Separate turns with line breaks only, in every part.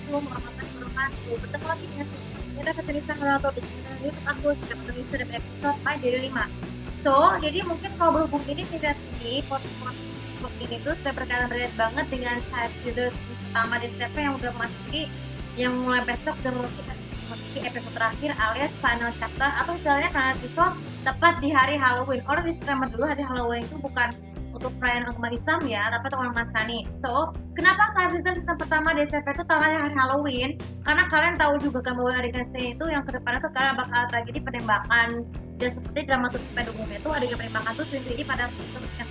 Assalamualaikum warahmatullahi wabarakatuh. Bertemu lagi dengan kita Fetelisa Nurato di channel YouTube aku sudah menulis dari episode My Daily 5. So, jadi mungkin kalau berhubung ini tidak sih podcast ini tuh sudah berkaitan berat banget dengan episode pertama di stepnya yang udah memasuki yang mulai besok udah memasuki episode terakhir alias final chapter atau istilahnya final episode tepat di hari Halloween. Orang disclaimer dulu, hari Halloween itu bukan untuk perayaan umat Islam ya, tapi untuk orang Nasrani. So, kenapa season pertama di SMP itu tanggalnya hari Halloween? Karena kalian tahu juga kan bahwa adegan scene itu yang kedepannya tuh karena bakal tragedi penembakan. Dan seperti dramaturgi pada umumnya tuh adegan penembakan tuh sendiri pada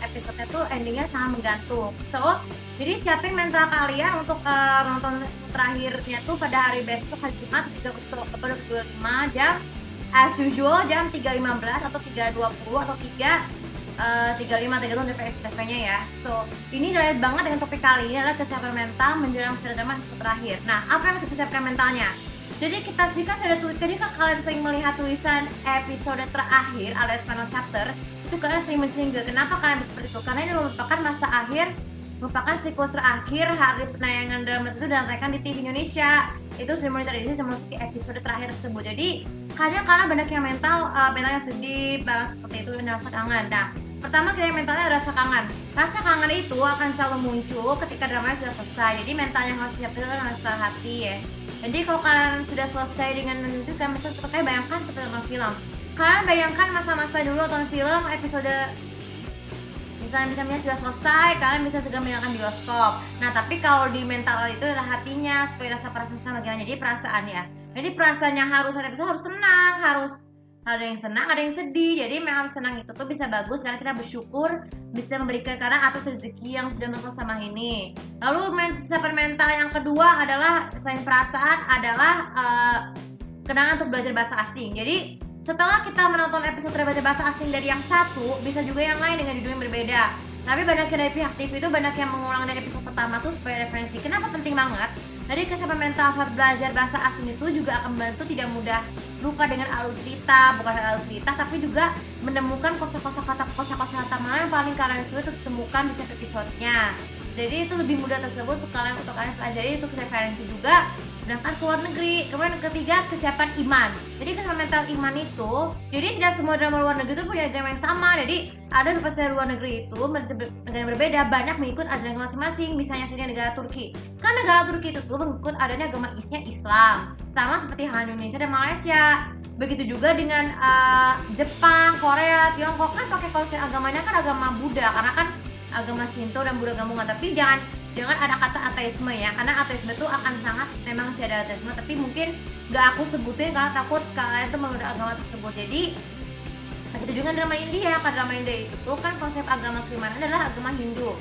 episode itu endingnya sangat menggantung. So, jadi siapin mental kalian untuk nonton terakhirnya tuh pada hari besok, hari Jumat 3 Oktober 2025 jam as usual jam 3.15 atau 3.20 atau 35 tergantung dari TV-nya ya. So, ini relate banget dengan topik kali ini adalah kesiapan mental menjelang drama episode terakhir. Nah, apa yang harus dipersiapkan mentalnya? Jadi kita jika sudah tulis, jadi kalau kalian sering melihat tulisan episode terakhir alias final chapter, itu kalian sering mencurigai. Kenapa kalian bisa seperti itu? Karena ini merupakan masa akhir, merupakan siklus terakhir hari penayangan drama itu ditayangkan di TV Indonesia. Itu sudah mulai terjadi memasuki episode terakhir tersebut. Jadi kadang karena banyak yang mentalnya sedih, barang seperti itu dan rasa kangen. Nah, pertama kita mentalnya rasa kangen. Rasa kangen itu akan selalu muncul ketika dramanya sudah selesai. Jadi mentalnya harus siap itu kan rasa hati ya. Jadi kalau kalian sudah selesai dengan itu kan misalnya seperti bayangkan seperti nonton film. Kalian bayangkan masa-masa dulu nonton film episode misalnya sudah selesai, kalian bisa segera meninggalkan bioskop. Nah, tapi kalau di mental itu adalah hatinya, supaya rasa perasaan sama bagaimana. Jadi perasaan ya. Jadi perasaannya harus harus senang, harus ada yang senang, ada yang sedih. Jadi memang senang itu tuh bisa bagus karena kita bersyukur bisa memberikan karena atas rezeki yang sudah menonton sama ini. Lalu kesiapan mental yang kedua adalah selain perasaan adalah kenangan untuk belajar bahasa asing. Jadi setelah kita menonton episode belajar bahasa asing dari yang satu, bisa juga yang lain dengan judul yang berbeda. Tapi banyak dari pihak TV itu banyak yang mengulang dari episode pertama tuh supaya referensi. Kenapa penting banget? Dari kesiapan mental saat belajar bahasa asing itu juga akan membantu tidak mudah lupa dengan alur cerita, bukan alur cerita, tapi juga menemukan kosa-kosa kata mana yang paling kalian sulit untuk temukan di setiap episodenya. Jadi itu lebih mudah tersebut untuk kalian pelajari, itu referensi juga. Sedangkan ke luar negeri. Kemudian yang ketiga, kesiapan iman. Jadi kesiapan mental iman itu, jadi tidak semua drama luar negeri itu punya agama yang sama. Jadi ada dari luar negeri itu negara yang berbeda, banyak mengikut ajaran masing-masing. Misalnya saja negara Turki. Kan negara Turki itu tuh mengikut adanya agama Islam, sama seperti halnya Indonesia dan Malaysia. Begitu juga dengan Jepang, Korea, Tiongkok kan pakai konsep agamanya kan agama Buddha, karena kan agama Shinto dan Buddha gabungan. Tapi jangan ada kata ateisme ya, karena ateisme itu akan sangat memang sih ada ateisme, tapi mungkin gak aku sebutin karena takut kalian itu menurut agama tersebut. Jadi begitu juga drama India, karena drama India itu kan konsep agama keimanan adalah agama Hindu.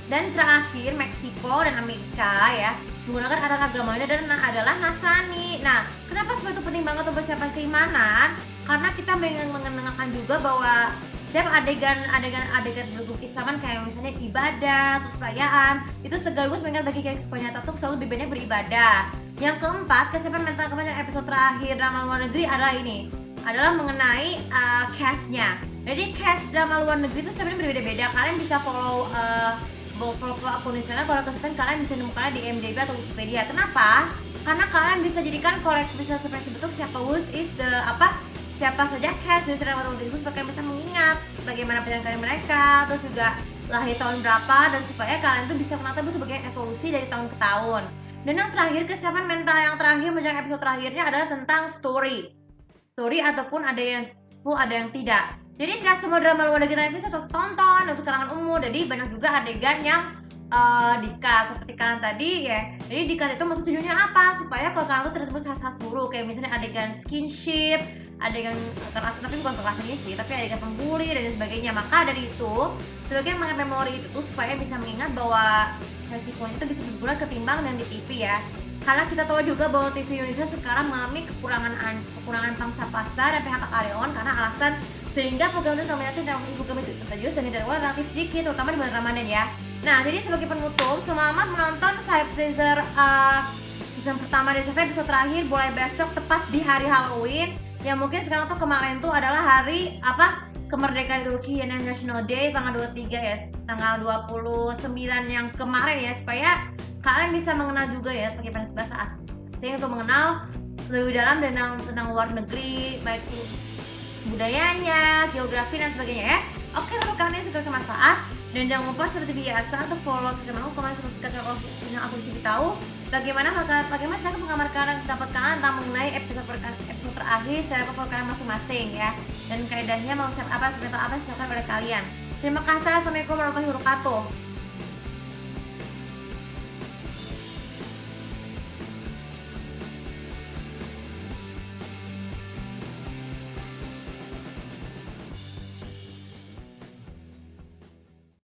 Dan terakhir Meksiko dan Amerika ya menggunakan adat agamanya adalah Nasrani. Nah, kenapa sebenarnya itu penting banget untuk persiapan keimanan? Karena kita mengenalkan juga bahwa setiap adegan berhubung Islaman kayak misalnya ibadah, terus perayaan, itu sekaligus mengingat bagi penyata tuh selalu lebih banyak beribadah. Yang keempat, kesiapan mental kemarin episode terakhir drama luar negeri adalah mengenai cast-nya. Jadi cast drama luar negeri itu sebenarnya berbeda-beda. Kalian bisa follow akun Instagram, kalau kesulitan kalian bisa menemukannya di IMDb atau Wikipedia. Kenapa? Karena kalian bisa jadikan bisa seperti bentuk siapa saja cast di drama luar negeri supaya kalian bisa mengingat bagaimana perjalanan mereka, terus juga lahir tahun berapa, dan supaya kalian tuh bisa menata sebagai evolusi dari tahun ke tahun. Dan yang terakhir, kesiapan mental yang terakhir menjelang episode terakhirnya adalah tentang story ataupun ada yang tidak. Jadi tidak semua drama luar negeri itu bisa tonton untuk kalangan umum. Jadi banyak juga adegan yang dikat seperti kalian tadi ya. Jadi dikat itu maksud tujuannya apa? Supaya kalau kalian tuh tersebut khas buruk, kayak misalnya adegan skinship, adegan kekerasan, tapi bukan kekerasan ini sih, tapi adegan pembuli dan sebagainya. Maka dari itu sebagai memori itu supaya bisa mengingat bahwa resikonya itu bisa berguna ketimbang dan di TV ya. Karena kita tahu juga bahwa TV Indonesia sekarang mengalami kekurangan pangsa pasar dan PHK karyawan karena alasan sehingga program itu program itu terjadi dan tidak relatif sedikit, terutama di bulan Ramadan ya. Nah, jadi sebagai penutup, selamat menonton season pertama dari episode terakhir mulai besok tepat di hari Halloween. Yang mungkin sekarang tuh kemarin tuh adalah hari kemerdekaan Turki National Day tanggal 23 ya, tanggal 29 yang kemarin ya, supaya kalian bisa mengenal juga ya sebagai penulis bahasa asing untuk mengenal lebih dalam tentang luar negeri, baik itu budayanya, geografi dan sebagainya ya. Oke, kalau kalian suka bermanfaat dan jangan lupa seperti biasa untuk follow sosial media aku, kalian subscribe channel aku kasih tahu bagaimana saya mengamalkan pendapat kalian tentang mengenai episode terakhir secara profil kalian masing-masing ya, dan kaidahnya mau siapa apa silakan oleh kalian. Terima kasih. Assalamualaikum warahmatullahi wabarakatuh.